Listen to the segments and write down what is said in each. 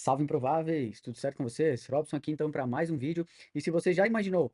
Salve improváveis, tudo certo com vocês? Robson aqui então para mais um vídeo. E se você já imaginou,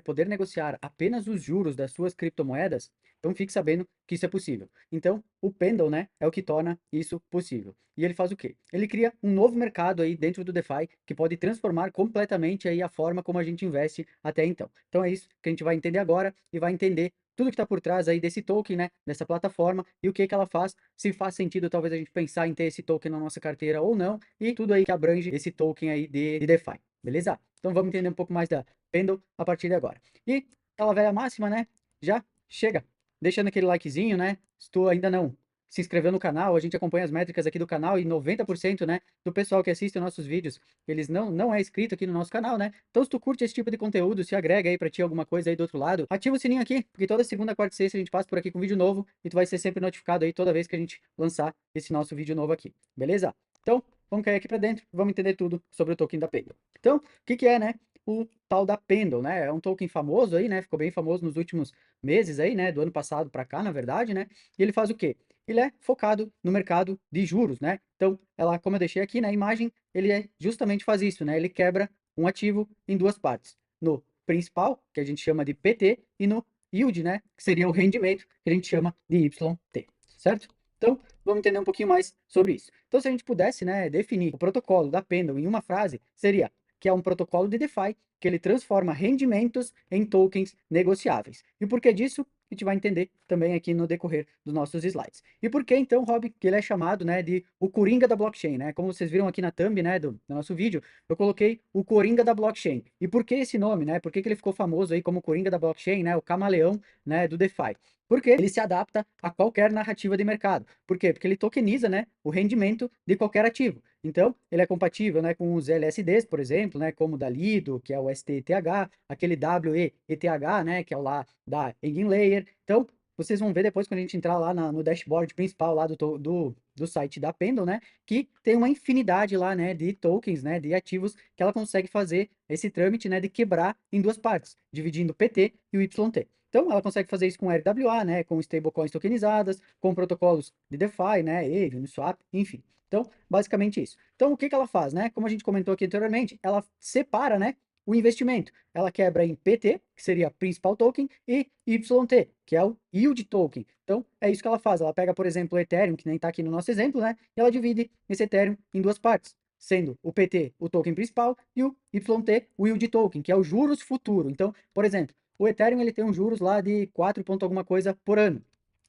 poder negociar apenas os juros das suas criptomoedas, então fique sabendo que isso é possível. Então, o Pendle, né, é o que torna isso possível. E ele faz o quê? Ele cria um novo mercado aí dentro do DeFi que pode transformar completamente aí a forma como a gente investe até então. Então é isso que a gente vai entender agora e vai entender tudo que está por trás aí desse token, né, dessa plataforma e o que que ela faz, se faz sentido talvez a gente pensar em ter esse token na nossa carteira ou não, e tudo aí que abrange esse token aí de DeFi, beleza? Então vamos entender um pouco mais da Pendle a partir de agora. E aquela velha máxima, né? Já chega, deixando aquele likezinho, né? Se tu ainda não se inscreveu no canal, a gente acompanha as métricas aqui do canal e 90%, né, do pessoal que assiste os nossos vídeos, eles não é inscrito aqui no nosso canal, né? Então se tu curte esse tipo de conteúdo, se agrega aí pra ti alguma coisa aí do outro lado, ativa o sininho aqui, porque toda segunda, quarta e sexta a gente passa por aqui com vídeo novo e tu vai ser sempre notificado aí toda vez que a gente lançar esse nosso vídeo novo aqui, beleza? Então, vamos cair aqui para dentro, vamos entender tudo sobre o token da Pendle. Então, o que que é, né, o tal da Pendle, né? É um token famoso aí, né? Ficou bem famoso nos últimos meses aí, né? Do ano passado para cá, na verdade, né? E ele faz o quê? Ele é focado no mercado de juros, né? Então, ela, como eu deixei aqui na imagem, ele justamente faz isso, né? Ele quebra um ativo em duas partes, no principal, que a gente chama de PT, e no yield, né? Que seria o rendimento, que a gente chama de YT, certo? Então, vamos entender um pouquinho mais sobre isso. Então, se a gente pudesse, né, definir o protocolo da Pendle em uma frase, seria que é um protocolo de DeFi que ele transforma rendimentos em tokens negociáveis. E o porquê disso, a gente vai entender também aqui no decorrer dos nossos slides. E por que então, Rob, que ele é chamado, né, de o Coringa da blockchain, né? Como vocês viram aqui na thumb, né, do nosso vídeo, eu coloquei o Coringa da blockchain. E por que esse nome, né? Por que que ele ficou famoso aí como Coringa da blockchain, né? O camaleão, né, do DeFi? Porque ele se adapta a qualquer narrativa de mercado. Por quê? Porque ele tokeniza, né, o rendimento de qualquer ativo. Então, ele é compatível, né, com os LSDs, por exemplo, né, como o da Lido, que é o STETH, aquele WEETH, né, que é o lá da Eigenlayer. Então, vocês vão ver depois quando a gente entrar lá no dashboard principal lá do site da Pendle, né, que tem uma infinidade lá, né, de tokens, né, de ativos que ela consegue fazer esse trâmite, né, de quebrar em duas partes, dividindo o PT e o YT. Então, ela consegue fazer isso com RWA, né, com stablecoins tokenizadas, com protocolos de DeFi, né, Aave, Uniswap, enfim. Então, basicamente isso. Então, o que que ela faz, né? Como a gente comentou aqui anteriormente, ela separa, né, o investimento. Ela quebra em PT, que seria principal token, e YT, que é o yield token. Então, é isso que ela faz. Ela pega, por exemplo, o Ethereum, que nem está aqui no nosso exemplo, né? E ela divide esse Ethereum em duas partes, sendo o PT o token principal e o YT o yield token, que é o juros futuro. Então, por exemplo, o Ethereum ele tem um juros lá de 4 ponto alguma coisa por ano.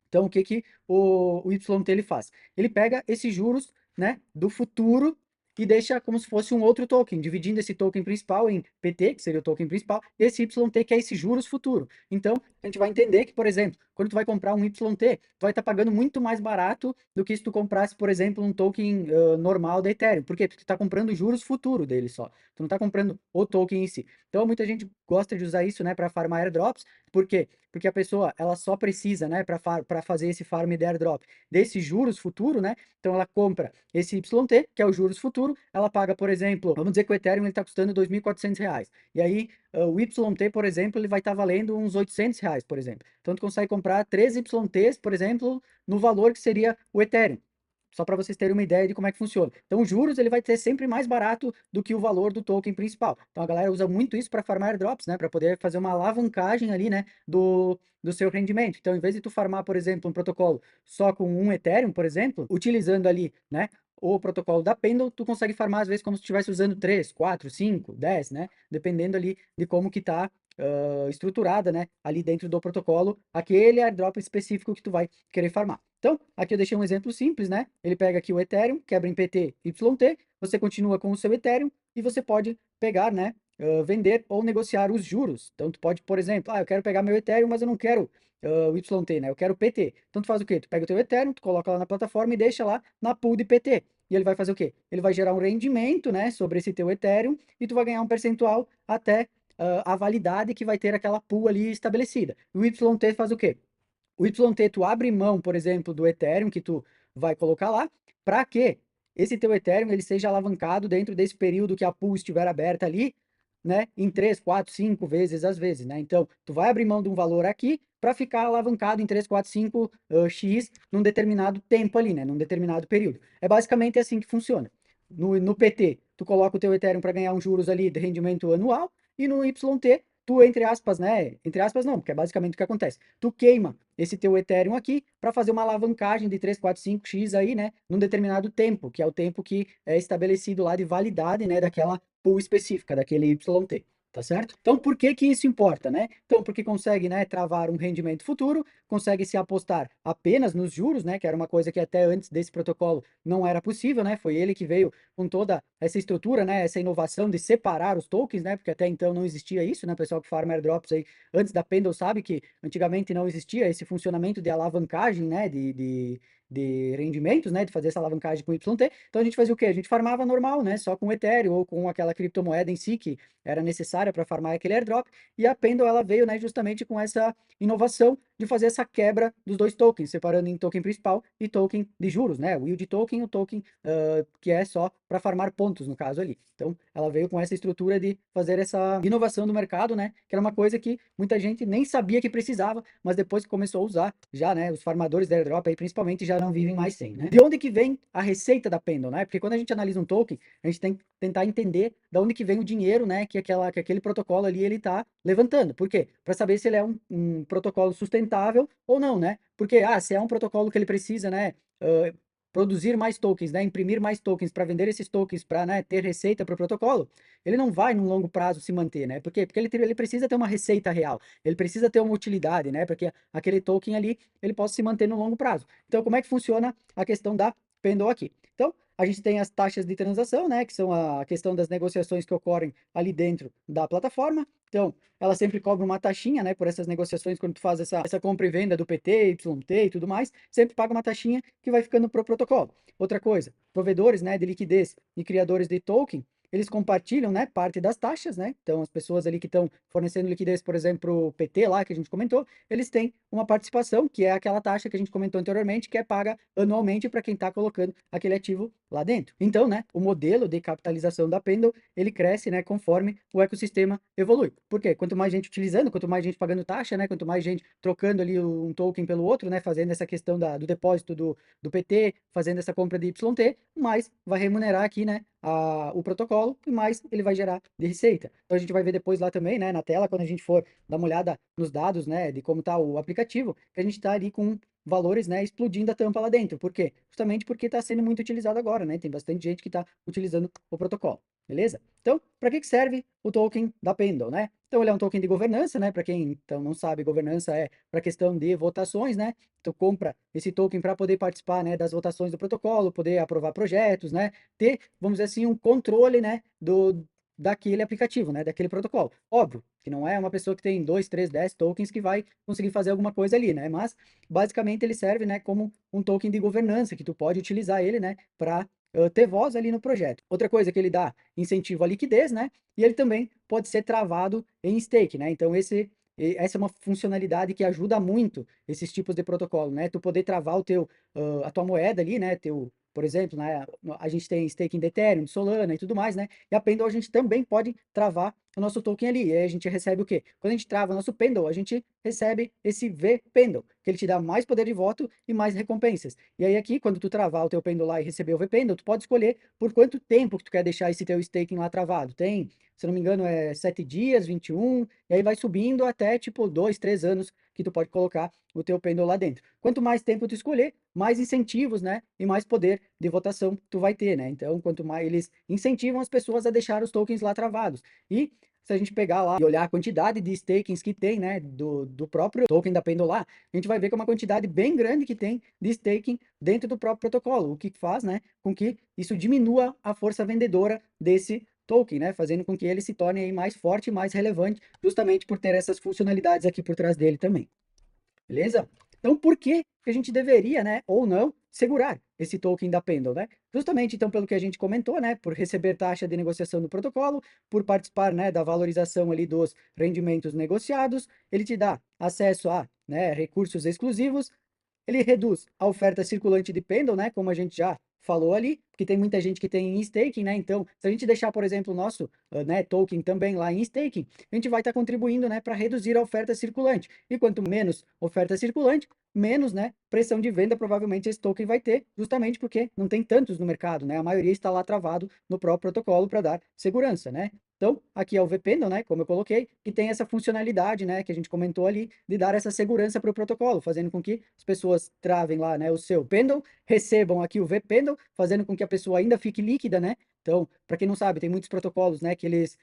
Então, o que que o YT ele faz? Ele pega esses juros, né, do futuro e deixa como se fosse um outro token, dividindo esse token principal em PT, que seria o token principal, e esse YT, que é esse juros futuro. Então, a gente vai entender que, por exemplo, quando tu vai comprar um YT, tu vai estar pagando muito mais barato do que se tu comprasse, por exemplo, um token normal da Ethereum. Por quê? Porque tu está comprando juros futuro dele só. Tu não está comprando o token em si. Então, muita gente gosta de usar isso, né, para farmar airdrops. Por quê? Porque a pessoa, ela só precisa, né, para fazer esse farm de airdrop desses juros futuro, né? Então ela compra esse YT, que é o juros futuro, ela paga, por exemplo, vamos dizer que o Ethereum está custando R$ 2.400. E aí, o YT, por exemplo, ele vai estar valendo uns R$ 800, por exemplo. Então tu consegue comprar 3 YTs, por exemplo, no valor que seria o Ethereum. Só para vocês terem uma ideia de como é que funciona. Então, os juros ele vai ter sempre mais barato do que o valor do token principal. Então, a galera usa muito isso para farmar airdrops, né? Para poder fazer uma alavancagem ali, né? Do seu rendimento. Então, em vez de tu farmar, por exemplo, um protocolo só com um Ethereum, por exemplo, utilizando ali, né? O protocolo da Pendle, tu consegue farmar às vezes como se estivesse usando 3, 4, 5, 10, né? Dependendo ali de como que tá estruturada, né, ali dentro do protocolo, aquele airdrop específico que tu vai querer farmar. Então, aqui eu deixei um exemplo simples, né? Ele pega aqui o Ethereum, quebra em PT, YT, você continua com o seu Ethereum e você pode pegar, né, vender ou negociar os juros. Então, tu pode, por exemplo, eu quero pegar meu Ethereum, mas eu não quero o YT, né? Eu quero PT. Então, tu faz o quê? Tu pega o teu Ethereum, tu coloca lá na plataforma e deixa lá na pool de PT. E ele vai fazer o quê? Ele vai gerar um rendimento, né, sobre esse teu Ethereum e tu vai ganhar um percentual até a validade que vai ter aquela pool ali estabelecida. O YT faz o quê? O YT tu abre mão, por exemplo, do Ethereum que tu vai colocar lá, para que esse teu Ethereum ele seja alavancado dentro desse período que a pool estiver aberta ali, né, em 3, 4, 5 vezes às vezes, né? Então, tu vai abrir mão de um valor aqui para ficar alavancado em 3, 4, 5 X num determinado tempo ali, né, num determinado período. É basicamente assim que funciona. no PT, tu coloca o teu Ethereum para ganhar uns juros ali de rendimento anual, e no YT, tu, entre aspas, né? Entre aspas, não, porque é basicamente o que acontece. Tu queima esse teu Ethereum aqui para fazer uma alavancagem de 3, 4, 5x aí, né? Num determinado tempo, que é o tempo que é estabelecido lá de validade, né? Daquela pool específica, daquele YT. Tá certo? Então, por que que isso importa, né? Então, porque consegue, né, travar um rendimento futuro, consegue se apostar apenas nos juros, né, que era uma coisa que até antes desse protocolo não era possível, né? Foi ele que veio com toda essa estrutura, né, essa inovação de separar os tokens, né? Porque até então não existia isso, né? O pessoal que farma airdrops aí antes da Pendle sabe que antigamente não existia esse funcionamento de alavancagem, né, de rendimentos, né, de fazer essa alavancagem com YT. Então a gente fazia o quê? A gente farmava normal, né, só com Ethereum ou com aquela criptomoeda em si que era necessária para farmar aquele airdrop. E a Pendle ela veio, né, justamente com essa inovação de fazer essa quebra dos dois tokens, separando em token principal e token de juros, né? O yield token, o token que é só para farmar pontos, no caso ali. Então, ela veio com essa estrutura de fazer essa inovação do mercado, né? Que era uma coisa que muita gente nem sabia que precisava, mas depois que começou a usar, já, né? Os farmadores da airdrop aí, principalmente, já não vivem mais sem, né? De onde que vem a receita da Pendle, né? Porque quando a gente analisa um token, a gente tem que tentar entender de onde que vem o dinheiro, né? Que aquele protocolo ali ele está levantando. Por quê? Para saber se ele é um protocolo sustentável ou não, né? Porque, se é um protocolo que ele precisa, né? Produzir mais tokens, né, imprimir mais tokens para vender esses tokens para, né, ter receita para o protocolo, ele não vai no longo prazo se manter, né? Por quê? Porque ele precisa ter uma receita real, ele precisa ter uma utilidade, né? Porque aquele token ali ele possa se manter no longo prazo. Então, como é que funciona a questão da Pendle aqui? Então, a gente tem as taxas de transação, né, que são a questão das negociações que ocorrem ali dentro da plataforma. Então, ela sempre cobra uma taxinha, né, por essas negociações, quando tu faz essa compra e venda do PT, YT e tudo mais, sempre paga uma taxinha que vai ficando pro protocolo. Outra coisa, provedores, né, de liquidez e criadores de token, eles compartilham, né, parte das taxas, né? Então, as pessoas ali que estão fornecendo liquidez, por exemplo, pro PT lá que a gente comentou, eles têm uma participação, que é aquela taxa que a gente comentou anteriormente, que é paga anualmente para quem está colocando aquele ativo lá dentro. Então, né, o modelo de capitalização da Pendle, ele cresce, né, conforme o ecossistema evolui. Por quê? Quanto mais gente utilizando, quanto mais gente pagando taxa, né, quanto mais gente trocando ali um token pelo outro, né, fazendo essa questão do depósito do PT, fazendo essa compra de YT, mais vai remunerar aqui, né, o protocolo e mais ele vai gerar de receita. Então a gente vai ver depois lá também, né, na tela, quando a gente for dar uma olhada nos dados, né, de como está o aplicativo, que a gente está ali com valores, né, explodindo a tampa lá dentro. Por quê? Justamente porque está sendo muito utilizado agora, né? Tem bastante gente que está utilizando o protocolo, beleza? Então, para que serve o token da Pendle, né? Então, ele é um token de governança, né? Para quem então não sabe, governança é para questão de votações, né? Tu compra esse token para poder participar, né, das votações do protocolo, poder aprovar projetos, né? Ter, vamos dizer assim, um controle, né, daquele aplicativo, né, daquele protocolo. Óbvio que não é uma pessoa que tem 2, 3, 10 tokens que vai conseguir fazer alguma coisa ali, né? Mas basicamente ele serve, né, como um token de governança que tu pode utilizar ele, né, para ter voz ali no projeto. Outra coisa que ele dá incentivo à liquidez, né? E ele também pode ser travado em stake, né? Então essa é uma funcionalidade que ajuda muito esses tipos de protocolo, né? Tu poder travar a tua moeda ali, né? Por exemplo, né? A gente tem staking de Ethereum, de Solana e tudo mais, né? E a Pendle a gente também pode travar o nosso token ali. E aí a gente recebe o quê? Quando a gente trava o nosso Pendle, a gente recebe esse V Pendle, que ele te dá mais poder de voto e mais recompensas. E aí aqui, quando tu travar o teu Pendle lá e receber o V Pendle, tu pode escolher por quanto tempo que tu quer deixar esse teu staking lá travado. Tem, se não me engano, 7 dias, 21, e aí vai subindo até tipo 2, 3 anos que tu pode colocar o teu Pendle lá dentro. Quanto mais tempo tu escolher, mais incentivos, né, e mais poder de votação tu vai ter, né? Então, quanto mais eles incentivam as pessoas a deixar os tokens lá travados. E se a gente pegar lá e olhar a quantidade de stakings que tem, né, do próprio token da Pendolar, a gente vai ver que é uma quantidade bem grande que tem de staking dentro do próprio protocolo, o que faz, né, com que isso diminua a força vendedora desse token, né, fazendo com que ele se torne aí mais forte e mais relevante, justamente por ter essas funcionalidades aqui por trás dele também. Beleza? Então, por que que a gente deveria, né, ou não, segurar esse token da Pendle, né? Justamente, então, pelo que a gente comentou, né, por receber taxa de negociação do protocolo, por participar, né, da valorização ali dos rendimentos negociados, ele te dá acesso a, né, recursos exclusivos, ele reduz a oferta circulante de Pendle, né, como a gente já falou ali, porque tem muita gente que tem em staking, né? Então, se a gente deixar, por exemplo, o nosso, né, token também lá em staking, a gente vai estar contribuindo, né, para reduzir a oferta circulante. E quanto menos oferta circulante, menos, né, pressão de venda provavelmente esse token vai ter, justamente porque não tem tantos no mercado, né? A maioria está lá travado no próprio protocolo para dar segurança, né? Então, aqui é o vPendle, né, como eu coloquei, que tem essa funcionalidade, né, que a gente comentou ali, de dar essa segurança para o protocolo, fazendo com que as pessoas travem lá, né, o seu Pendle, recebam aqui o vPendle, fazendo com que a pessoa ainda fique líquida, né? Então, para quem não sabe, tem muitos protocolos, né, que eles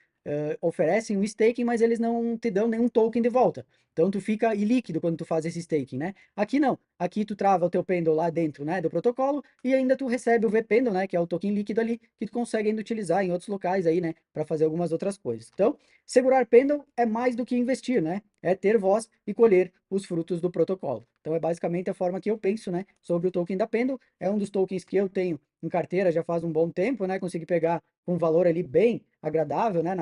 oferecem o staking, mas eles não te dão nenhum token de volta. Então, tu fica ilíquido quando tu faz esse staking, né? Aqui não. Aqui tu trava o teu Pendle lá dentro, né, do protocolo e ainda tu recebe o vPendle, né, que é o token líquido ali, que tu consegue ainda utilizar em outros locais aí, né, para fazer algumas outras coisas. Então, segurar Pendle é mais do que investir, né? É ter voz e colher os frutos do protocolo. Então, é basicamente a forma que eu penso, né, sobre o token da Pendle. É um dos tokens que eu tenho em carteira já faz um bom tempo, né? Consegui pegar com um valor ali bem agradável, né?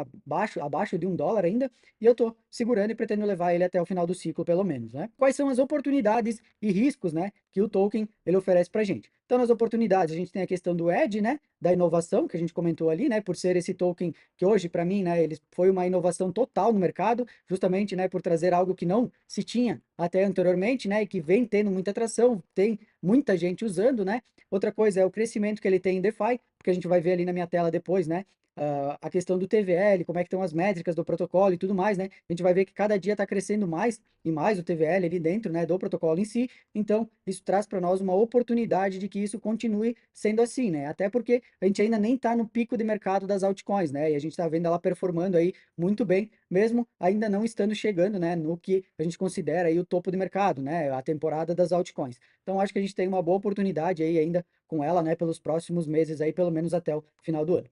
Abaixo de $1 ainda, e eu tô segurando e pretendo levar ele até o final do ciclo, pelo menos, né? Quais são as oportunidades e riscos, né, que o token ele oferece para a gente? Então, nas oportunidades, a gente tem a questão do edge, né, da inovação, que a gente comentou ali, né, por ser esse token que hoje, para mim, né, ele foi uma inovação total no mercado, justamente, né, por trazer algo que não se tinha até anteriormente, né, e que vem tendo muita atração, tem muita gente usando, né? Outra coisa é o crescimento que ele tem em DeFi, porque a gente vai ver ali na minha tela depois, né, a questão do TVL, como é que estão as métricas do protocolo e tudo mais, né? A gente vai ver que cada dia está crescendo mais e mais o TVL ali dentro, né, do protocolo em si. Então, isso traz para nós uma oportunidade de que isso continue sendo assim, né? Até porque a gente ainda nem está no pico de mercado das altcoins, né? E a gente está vendo ela performando aí muito bem, mesmo ainda não estando chegando, né, no que a gente considera aí o topo de mercado, né? A temporada das altcoins. Então, acho que a gente tem uma boa oportunidade aí ainda com ela, né, pelos próximos meses aí, pelo menos até o final do ano.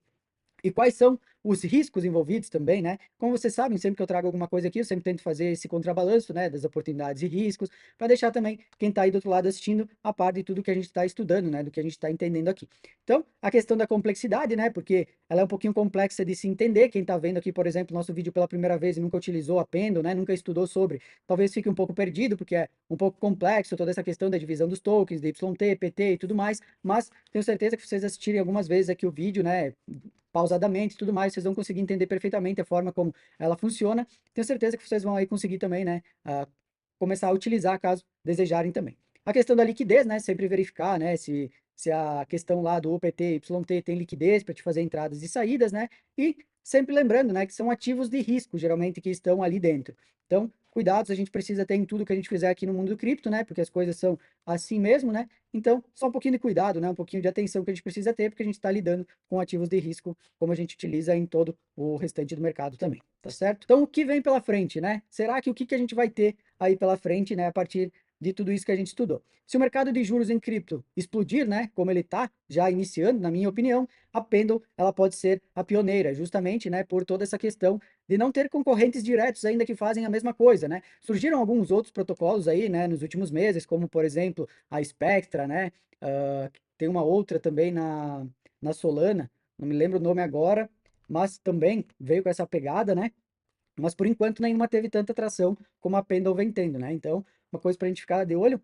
E quais são os riscos envolvidos também, né? Como vocês sabem, sempre que eu trago alguma coisa aqui, eu sempre tento fazer esse contrabalanço, né, das oportunidades e riscos, para deixar também quem está aí do outro lado assistindo a par de tudo que a gente está estudando, né, do que a gente está entendendo aqui. Então, a questão da complexidade, né, porque ela é um pouquinho complexa de se entender. Quem está vendo aqui, por exemplo, nosso vídeo pela primeira vez e nunca utilizou a Pendle, né, nunca estudou sobre, talvez fique um pouco perdido, porque é um pouco complexo toda essa questão da divisão dos tokens, de YT, PT e tudo mais, mas tenho certeza que vocês assistirem algumas vezes aqui o vídeo, né, pausadamente e tudo mais, vocês vão conseguir entender perfeitamente a forma como ela funciona. Tenho certeza que vocês vão aí conseguir também, né, começar a utilizar caso desejarem também. A questão da liquidez, né, sempre verificar, né, se a questão lá do UPT, YT tem liquidez para te fazer entradas e saídas, né, e sempre lembrando, né, que são ativos de risco, geralmente, que estão ali dentro. Então, cuidados a gente precisa ter em tudo que a gente fizer aqui no mundo do cripto, né, porque as coisas são assim mesmo, né, então, só um pouquinho de cuidado, né, um pouquinho de atenção que a gente precisa ter, porque a gente está lidando com ativos de risco, como a gente utiliza em todo o restante do mercado também, tá certo? Então, o que vem pela frente, né? Será que o que a gente vai ter aí pela frente, né, a partir de tudo isso que a gente estudou? Se o mercado de juros em cripto explodir, né, como ele está já iniciando, na minha opinião, a Pendle, ela pode ser a pioneira, justamente, né, por toda essa questão de não ter concorrentes diretos ainda que fazem a mesma coisa, né? Surgiram alguns outros protocolos aí, né, nos últimos meses, como, por exemplo, a Spectra, né? Tem uma outra também na Solana, não me lembro o nome agora, mas também veio com essa pegada, né? Mas por enquanto nenhuma teve tanta atração como a Pendle vem tendo, né? Então, uma coisa para a gente ficar de olho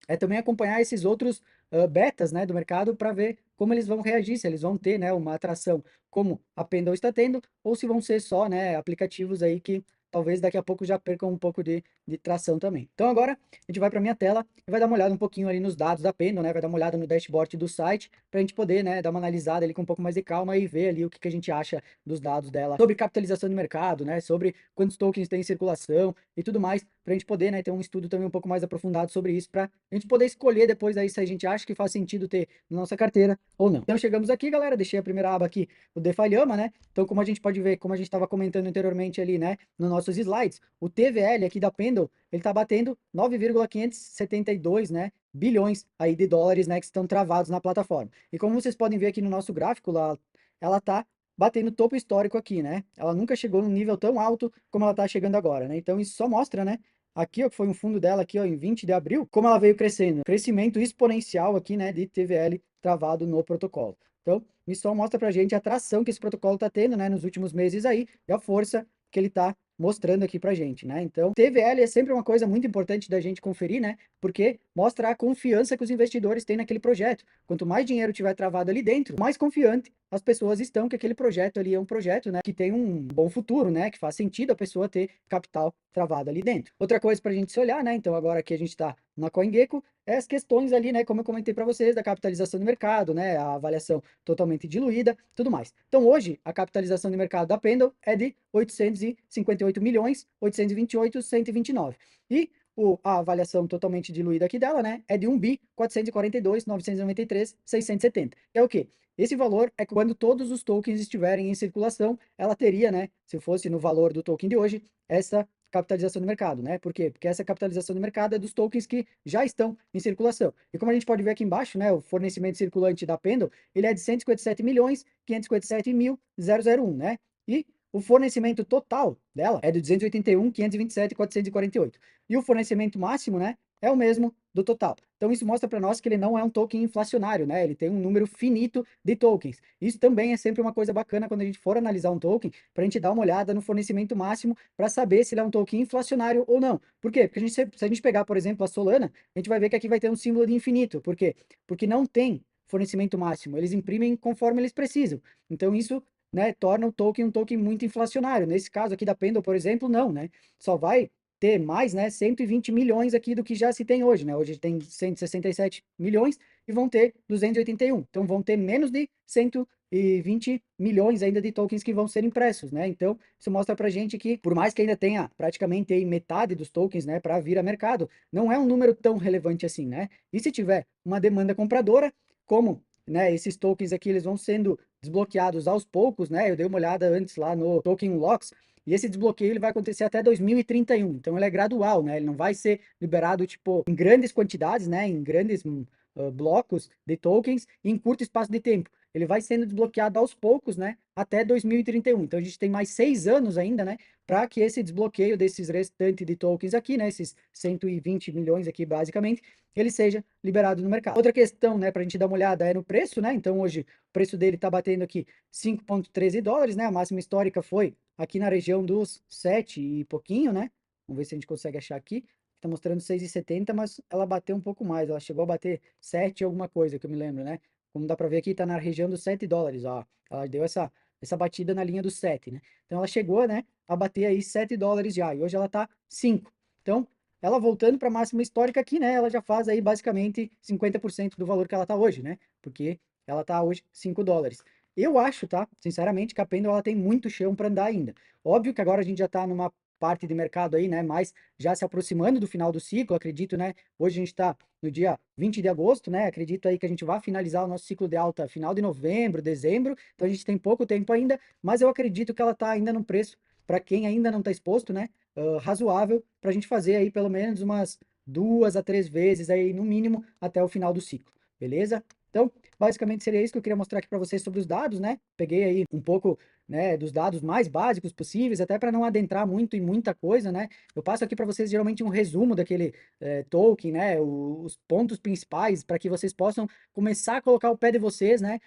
é também acompanhar esses outros betas, né, do mercado para ver como eles vão reagir, se eles vão ter, né, uma atração como a Pendle está tendo, ou se vão ser só, né, aplicativos aí que talvez daqui a pouco já percam um pouco de tração também. Então agora a gente vai para minha tela e vai dar uma olhada um pouquinho ali nos dados da Pendle, né, vai dar uma olhada no dashboard do site para a gente poder, né, dar uma analisada ali com um pouco mais de calma e ver ali o que a gente acha dos dados dela sobre capitalização de mercado, né, sobre quantos tokens tem em circulação e tudo mais, para a gente poder, né, ter um estudo também um pouco mais aprofundado sobre isso, para a gente poder escolher depois aí se a gente acha que faz sentido ter na nossa carteira ou não. Então chegamos aqui, galera, deixei a primeira aba aqui, o DeFi Llama, né? Então como a gente pode ver, como a gente estava comentando anteriormente ali, né, nos nossos slides, o TVL aqui da Pendle, ele está batendo 9,572, né, bilhões aí de dólares, né, que estão travados na plataforma. E como vocês podem ver aqui no nosso gráfico lá, ela está batendo topo histórico aqui, né? Ela nunca chegou num nível tão alto como ela está chegando agora, né? Então isso só mostra, né, aqui, ó, que foi um fundo dela aqui, ó, em 20 de abril, como ela veio crescendo. Crescimento exponencial aqui, né, de TVL travado no protocolo. Então, isso só mostra pra gente a tração que esse protocolo tá tendo, né, nos últimos meses aí, e a força que ele tá mostrando aqui pra gente, né? Então, TVL é sempre uma coisa muito importante da gente conferir, né? Porque mostra a confiança que os investidores têm naquele projeto. Quanto mais dinheiro tiver travado ali dentro, mais confiante as pessoas estão que aquele projeto ali é um projeto, né, que tem um bom futuro, né, que faz sentido a pessoa ter capital travado ali dentro. Outra coisa para a gente se olhar, né, então agora aqui a gente está na CoinGecko é as questões ali, né, como eu comentei para vocês, da capitalização do mercado, né, a avaliação totalmente diluída, tudo mais. Então, hoje, a capitalização de mercado da Pendle é de 858 milhões, 828, 129. E a avaliação totalmente diluída aqui dela, né, é de 1 bi 442 993 670. É o quê? Esse valor é quando todos os tokens estiverem em circulação, ela teria, né, se fosse no valor do token de hoje, essa capitalização do mercado, né? Por quê? Porque essa capitalização do mercado é dos tokens que já estão em circulação. E como a gente pode ver aqui embaixo, né, o fornecimento circulante da Pendle, ele é de 157 milhões 557 mil 001, né? E o fornecimento total dela é de 281 527 448. E o fornecimento máximo, né, é o mesmo do total. Então isso mostra para nós que ele não é um token inflacionário, né? Ele tem um número finito de tokens. Isso também é sempre uma coisa bacana quando a gente for analisar um token, para a gente dar uma olhada no fornecimento máximo para saber se ele é um token inflacionário ou não. Por quê? Porque se a gente pegar, por exemplo, a Solana, a gente vai ver que aqui vai ter um símbolo de infinito. Por quê? Porque não tem fornecimento máximo. Eles imprimem conforme eles precisam. Então isso, né, torna o token um token muito inflacionário. Nesse caso aqui da Pendle, por exemplo, não, né? Só vai ter mais, né, 120 milhões aqui do que já se tem hoje, né? Hoje tem 167 milhões e vão ter 281. Então vão ter menos de 120 milhões ainda de tokens que vão ser impressos, né? Então isso mostra pra gente que, por mais que ainda tenha praticamente aí metade dos tokens, né, para vir a mercado, não é um número tão relevante assim, né? E se tiver uma demanda compradora, como, né, esses tokens aqui eles vão sendo desbloqueados aos poucos, né? Eu dei uma olhada antes lá no Token Locks, e esse desbloqueio ele vai acontecer até 2031. Então ele é gradual, né? Ele não vai ser liberado tipo em grandes quantidades, né? Em grandes blocos de tokens em curto espaço de tempo. Ele vai sendo desbloqueado aos poucos, né? Até 2031. Então a gente tem mais 6 anos ainda, né? Para que esse desbloqueio desses restantes de tokens aqui, né? Esses 120 milhões aqui, basicamente, ele seja liberado no mercado. Outra questão, né? Para a gente dar uma olhada é no preço, né? Então hoje o preço dele está batendo aqui 5,13 dólares, né? A máxima histórica foi aqui na região dos 7 e pouquinho, né? Vamos ver se a gente consegue achar aqui. Está mostrando 6,70, mas ela bateu um pouco mais. Ela chegou a bater 7 alguma coisa, que eu me lembro, né? Como dá para ver aqui, está na região dos 7 dólares, ó. Ela deu essa batida na linha dos 7, né? Então ela chegou, né, a bater aí 7 dólares já, e hoje ela está 5. Então, ela voltando para a máxima histórica aqui, né, ela já faz aí basicamente 50% do valor que ela está hoje, né? Porque ela está hoje 5 dólares. Eu acho, tá? Sinceramente, que a Pendle ela tem muito chão para andar ainda. Óbvio que agora a gente já está numa parte de mercado aí, né, mais já se aproximando do final do ciclo, acredito, né? Hoje a gente está no dia 20 de agosto, né? Acredito aí que a gente vai finalizar o nosso ciclo de alta final de novembro, dezembro, então a gente tem pouco tempo ainda, mas eu acredito que ela está ainda num preço, para quem ainda não está exposto, né? Razoável, para a gente fazer aí pelo menos umas 2 a 3 vezes aí, no mínimo, até o final do ciclo, beleza? Então, basicamente seria isso que eu queria mostrar aqui para vocês sobre os dados, né? Peguei aí um pouco, né, dos dados mais básicos possíveis, até para não adentrar muito em muita coisa, né? Eu passo aqui para vocês geralmente um resumo daquele token, né? Os pontos principais para que vocês possam começar a colocar o pé de vocês, né?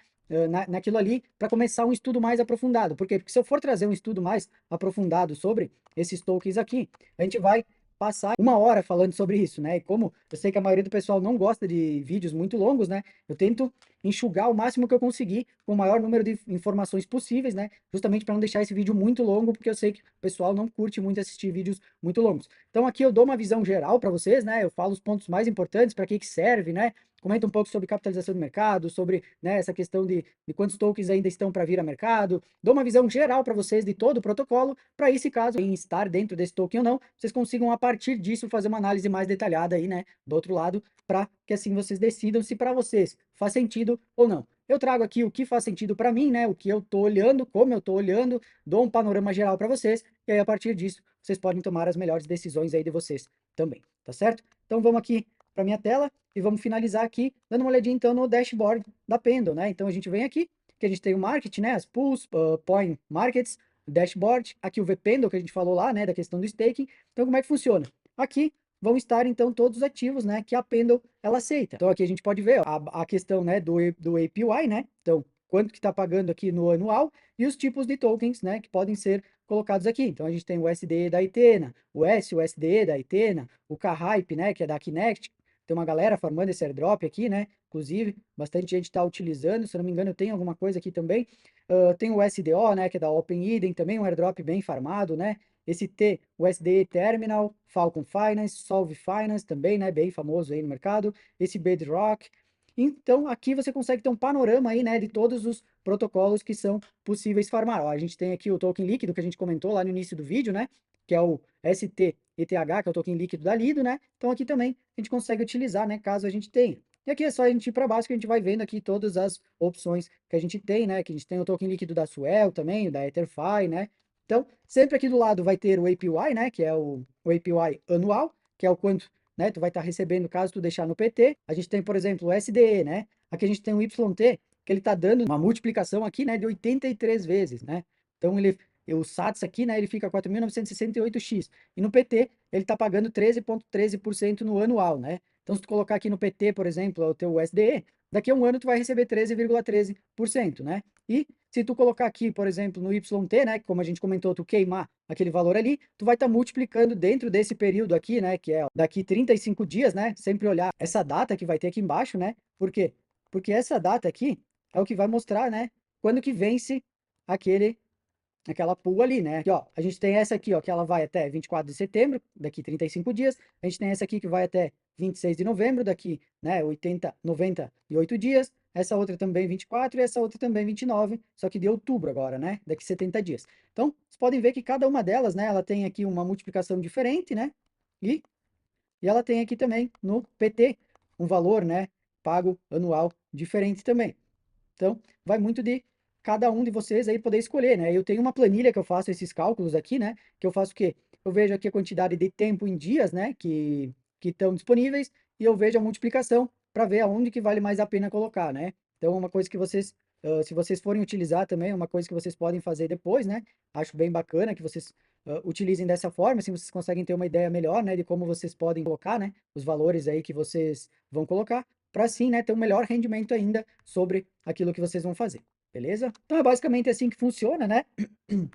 Naquilo ali, para começar um estudo mais aprofundado. Por quê? Porque se eu for trazer um estudo mais aprofundado sobre esses tokens aqui, a gente vai passar 1 hora falando sobre isso, né? E como eu sei que a maioria do pessoal não gosta de vídeos muito longos, né? Eu tento enxugar o máximo que eu conseguir com o maior número de informações possíveis, né? Justamente para não deixar esse vídeo muito longo, porque eu sei que o pessoal não curte muito assistir vídeos muito longos. Então aqui eu dou uma visão geral para vocês, né? Eu falo os pontos mais importantes, para que serve, né? Comenta um pouco sobre capitalização do mercado, sobre, né, essa questão de quantos tokens ainda estão para vir a mercado. Dou uma visão geral para vocês de todo o protocolo, para aí, se caso em estar dentro desse token ou não, vocês consigam a partir disso fazer uma análise mais detalhada aí, né, do outro lado, para que assim vocês decidam se para vocês faz sentido ou não. Eu trago aqui o que faz sentido para mim, né, o que eu tô olhando, como eu tô olhando, dou um panorama geral para vocês, e aí a partir disso vocês podem tomar as melhores decisões aí de vocês também, tá certo? Então vamos aqui para minha tela e vamos finalizar aqui dando uma olhadinha então no dashboard da Pendle, né? Então a gente vem aqui, que a gente tem o market, né, as pools, point markets, dashboard, aqui o VPendle que a gente falou lá, né, da questão do staking. Então como é que funciona? Aqui vão estar então todos os ativos, né, que a Pendle ela aceita. Então aqui a gente pode ver ó, a questão, né, do APY, né? Então quanto que está pagando aqui no anual e os tipos de tokens, né, que podem ser colocados aqui. Então a gente tem o USDE da Etena, o USDE da Etena, o K-Hype, né, que é da Kinect. Tem uma galera formando esse airdrop aqui, né? inclusive, bastante gente está utilizando, se eu não me engano eu tenho alguma coisa aqui também. Tem o SDO, né, que é da OpenEden, também um airdrop bem farmado, né, esse T, o SDE Terminal, Falcon Finance, Solve Finance também, né, bem famoso aí no mercado, esse Bedrock. Então, aqui você consegue ter um panorama aí, né, de todos os protocolos que são possíveis farmar. Ó, a gente tem aqui o token líquido que a gente comentou lá no início do vídeo, né, que é o STETH, que é o token líquido da Lido, né? Então aqui também a gente consegue utilizar, né, caso a gente tenha. E aqui é só a gente ir para baixo que a gente vai vendo aqui todas as opções que a gente tem, né? Que a gente tem o token líquido da Swell também, da EtherFi, né? Então, sempre aqui do lado vai ter o APY, né? Que é o APY anual, que é o quanto, né? Tu vai estar recebendo caso tu deixar no PT. A gente tem, por exemplo, o SDE, né? Aqui a gente tem o YT, que ele está dando uma multiplicação aqui, né? De 83 vezes, né? Então, o SATS aqui, né? Ele fica 4.968x. E no PT, ele está pagando 13,13% no anual, né? Então, se tu colocar aqui no PT, por exemplo, o teu USDE, daqui a um ano tu vai receber 13,13%, né? E se tu colocar aqui, por exemplo, no YT, né, como a gente comentou, tu queimar aquele valor ali, tu vai estar multiplicando dentro desse período aqui, né, que é daqui 35 dias, né? Sempre olhar essa data que vai ter aqui embaixo, né? Por quê? Porque essa data aqui é o que vai mostrar, né, quando que vence aquela pool ali, né? Aqui, ó, a gente tem essa aqui, ó, que ela vai até 24 de setembro, daqui 35 dias. A gente tem essa aqui que vai até 26 de novembro, daqui, né, 98 dias. Essa outra também 24 e essa outra também 29, só que de outubro agora, né? Daqui 70 dias. Então, vocês podem ver que cada uma delas, né, ela tem aqui uma multiplicação diferente, né? E, e ela tem aqui também no PT um valor, né, pago anual diferente também. Então, vai muito de cada um de vocês aí poder escolher, né? Eu tenho uma planilha que eu faço esses cálculos aqui, né? Que eu faço o quê? Eu vejo aqui a quantidade de tempo em dias, né? Que estão disponíveis e eu vejo a multiplicação para ver aonde que vale mais a pena colocar, né? Então, é uma coisa que vocês, se vocês forem utilizar também, é uma coisa que vocês podem fazer depois, né? Acho bem bacana que vocês utilizem dessa forma, assim vocês conseguem ter uma ideia melhor, né? De como vocês podem colocar, né? Os valores aí que vocês vão colocar para assim, né, ter um melhor rendimento ainda sobre aquilo que vocês vão fazer, beleza? Então é basicamente assim que funciona, né?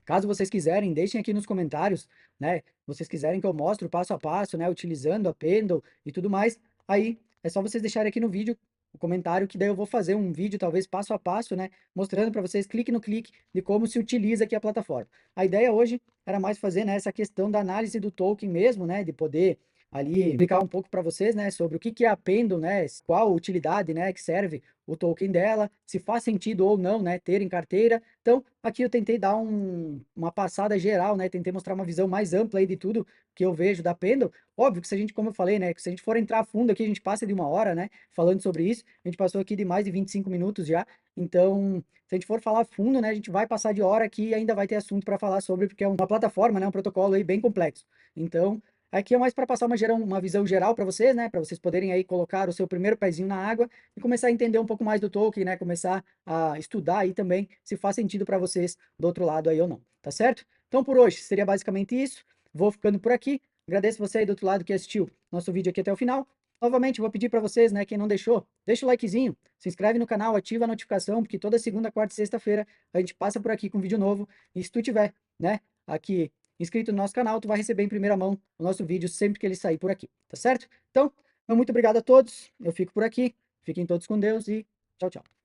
Caso vocês quiserem, deixem aqui nos comentários, né? Vocês quiserem que eu mostre o passo a passo, né, utilizando a Pendle e tudo mais, aí é só vocês deixarem aqui no vídeo o comentário que daí eu vou fazer um vídeo talvez passo a passo, né, mostrando para vocês clique no clique de como se utiliza aqui a plataforma. A ideia hoje era mais fazer, né, essa questão da análise do token mesmo, né, de poder ali explicar um pouco para vocês, né, sobre o que é a Pendle, né, qual utilidade, né, que serve o token dela, se faz sentido ou não, né, ter em carteira. Então, aqui eu tentei dar uma passada geral, né, tentei mostrar uma visão mais ampla aí de tudo que eu vejo da Pendle. Óbvio que se a gente, como eu falei, né, que se a gente for entrar a fundo aqui, a gente passa de uma hora, né, falando sobre isso. A gente passou aqui de mais de 25 minutos já. Então, se a gente for falar fundo, né, a gente vai passar de hora aqui e ainda vai ter assunto para falar sobre, porque é uma plataforma, né, um protocolo aí bem complexo. Então, aqui é mais para passar uma visão geral para vocês, né? Para vocês poderem aí colocar o seu primeiro pezinho na água e começar a entender um pouco mais do token, né? Começar a estudar aí também se faz sentido para vocês do outro lado aí ou não, tá certo? Então por hoje seria basicamente isso. Vou ficando por aqui. Agradeço você aí do outro lado que assistiu nosso vídeo aqui até o final. Novamente, vou pedir para vocês, né, quem não deixou, deixa o likezinho, se inscreve no canal, ativa a notificação, porque toda segunda, quarta e sexta-feira a gente passa por aqui com vídeo novo. E se tu tiver, né, aqui inscrito no nosso canal, tu vai receber em primeira mão o nosso vídeo sempre que ele sair por aqui, tá certo? Então, muito obrigado a todos, eu fico por aqui, fiquem todos com Deus e tchau, tchau.